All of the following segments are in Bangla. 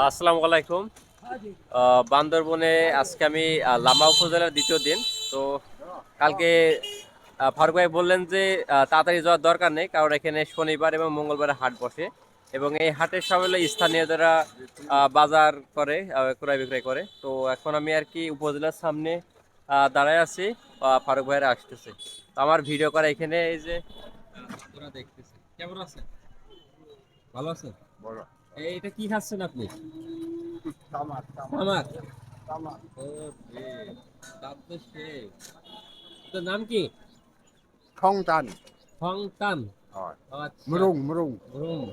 আসসালামু আলাইকুম। বান্দরবনে আজকে আমি লামা উপজেলার দ্বিতীয় দিন। তো কালকে ফারুক ভাই বললেন যে তাড়াতাড়ি যাওয়ার দরকার নেই, কারণ এখানে শনিবার এবং মঙ্গলবারে হাট বসে এবং এই হাটের সব হলো স্থানীয় যারা বাজার করে, ক্রয় বিক্রয় করে। তো এখন আমি আর কি উপজেলার সামনে দাঁড়ায় আছি, ফারুক ভাইরা আসতেছে। তো আমার ভিডিও করা এখানে এই যে ওরা দেখতেছে। কেমন আছেন? ভালো আছেন? এইটা কি খাচ্ছেন আপনি? তামাক। তামাক। তামাক। ও রে, দাম তো সেই। তোর নাম কি? Phong Tan. ফংতান। Rồi. আচ্ছা। Murung, Murung, room.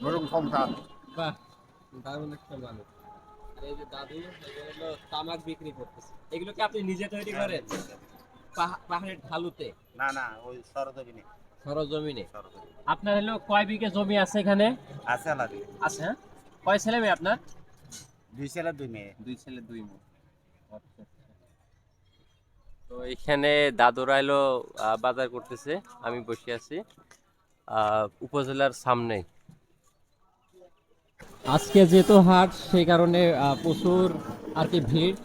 Murung Phong Tan. বাহ, দারুণ একটা মানুষ। আর এই যে দাদু, এগুলো হলো তামাক বিক্রি করতেছে। এগুলো কি আপনি নিজে তৈরি করেন? পাহাড়ের ঢালুতে? না, ওই সরজমিনে। সরজমিনে? সরজমিনে। আপনার হলো কয় বিঘে জমি আছে এখানে? আছে আলাদা। আছে, হ্যাঁ? কয় ছেলে মেয়ে আপনার? 2 ছেলে 2 মেয়ে। 2 ছেলে 2 মেয়ে। আচ্ছা। তো এখানে দাদুরা এলো বাজার করতেছে, আমি বসে আছি উপজেলার সামনে। আজকে যেহেতু হাট, সেই কারণে প্রচুর আর কি ভিড়।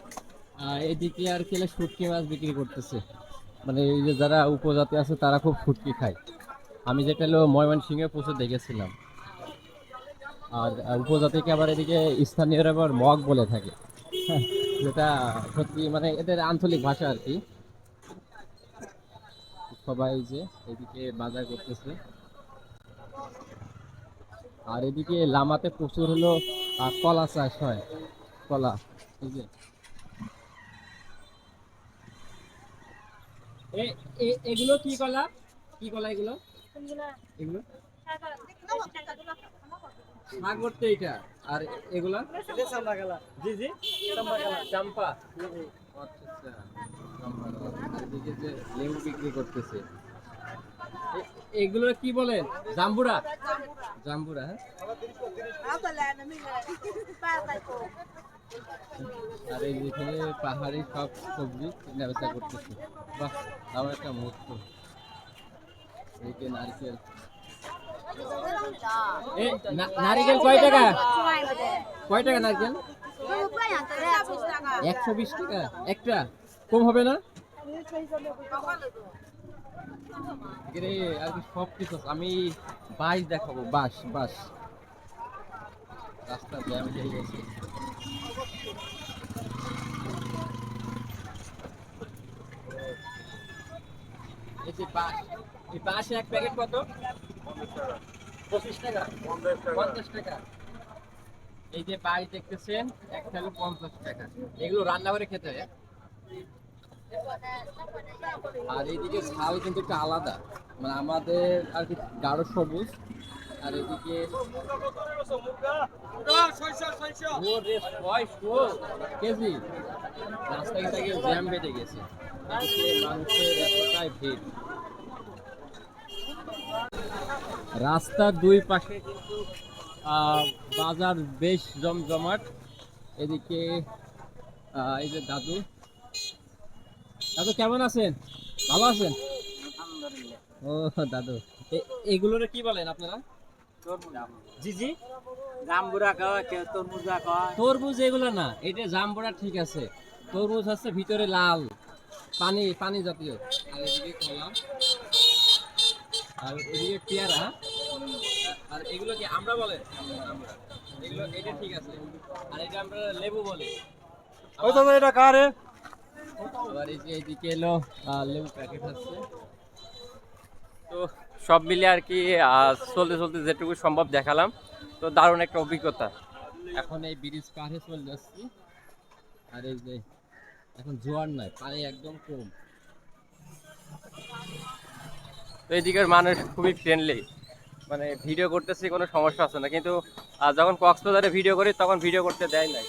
এদিকে আর কি শুটকি মাছ বিক্রি করতেছে, মানে এই যে যারা উপজাতি আছে তারা খুব শুটকি খায়। আমি যেটা হলো ময়মনসিংহে প্রচুর দেখেছিলাম। আর উপজাতিকে আবার এদিকে স্থানীয়রা আবার মগ বলে থাকে। যেটা সত্যি মানে এদের আঞ্চলিক ভাষা আর কি। সবাই যে এদিকে বাজার করতেছে, আর এদিকে লামাতে প্রচুর হলো কলা চাষ হয়। কলা, এই যে এগুলো কি কলা? কি কলা এগুলো? এগুলো সাগর তো এটা। আর এগুলা চাম্পা কলা। জি জি, চাম্পা কলা। চাম্পা। আচ্ছা আচ্ছা, চাম্পা কলা। আর এদিকে যে লেবু বিক্রি করতেছে, এগুলো কি বলেন? জাম্বুরা? জাম্বুরা, হ্যাঁ। আর এই যেখানে পাহাড়ি সব সবজি কেনা বেচা করতেছে। বাহ, আমার একটা মুহূর্ত। এইকে নারকেল। নারকেল কয় টাকা? কয় টাকা নারকেল? 120 টাকা একটা। কম হবে না? এখানে আর কি সব কিছু আছে। আমি বাঁশ দেখাবো, বাঁশ বাঁশ। রাস্তা জ্যাম হয়ে গেছে। এই যে বাঁশ, এই বাঁশে এক প্যাকেট কত? 25 টাকা? 50 টাকা। এই যে বাঁশ দেখতেছেন, একটা হলো 50 টাকা। এগুলো রান্না করে খেতে হয়। আর এইদিকে ঝাল কিন্তু একটু আলাদা, মানে আমাদের আর কি গাঢ় সবুজ। আর এদিকে কেজি রাস্তাঘাটে জ্যাম বেঁধে গেছে, এদিকে মানুষের এতটাই ভিড়। রাস্তার দুই পাশে কিন্তু বাজার বেশ জমজমাট। এদিকে এই যে দাদু, দাদু কেমন আছেন? ভালো আছেন? ও দাদু, এগুলোরে কি বলেন আপনারা? জি জি, জাম্বুরা কয়, কেউ তরমুজা কয়। তরমুজ এগুলো না, এটা জাম্বুরা ঠিক আছে। তরমুজ হচ্ছে ভিতরে লাল, পানি পানি জাতীয়। আর এদিকে কলা, আর এদিকে পেয়ারা। আর এগুলো কি আমরা বলে? আমরা। এগুলো এটা ঠিক আছে। আর এটা আমরা লেবু বলি। ওই তো এটা কারে? আবার এই যে এইদিকে এলো লেবু প্যাকেট আছে। তো সব মিলে আর কি চলতে চলতে যেটুকু সম্ভব দেখালাম। তো দারুণ একটা অভিজ্ঞতা। এখন এই ব্রিজ পাড়ে চলে যাচ্ছি। আর এই যে এখন জোয়ার নাই, পানি একদম কম। তো এদিকের মানুষ খুবই ফ্রেন্ডলি, মানে ভিডিও করতেছি কোনো সমস্যা আছে না, কিন্তু যখন কক্সবাজারে ভিডিও করি তখন ভিডিও করতে দেয় নাই।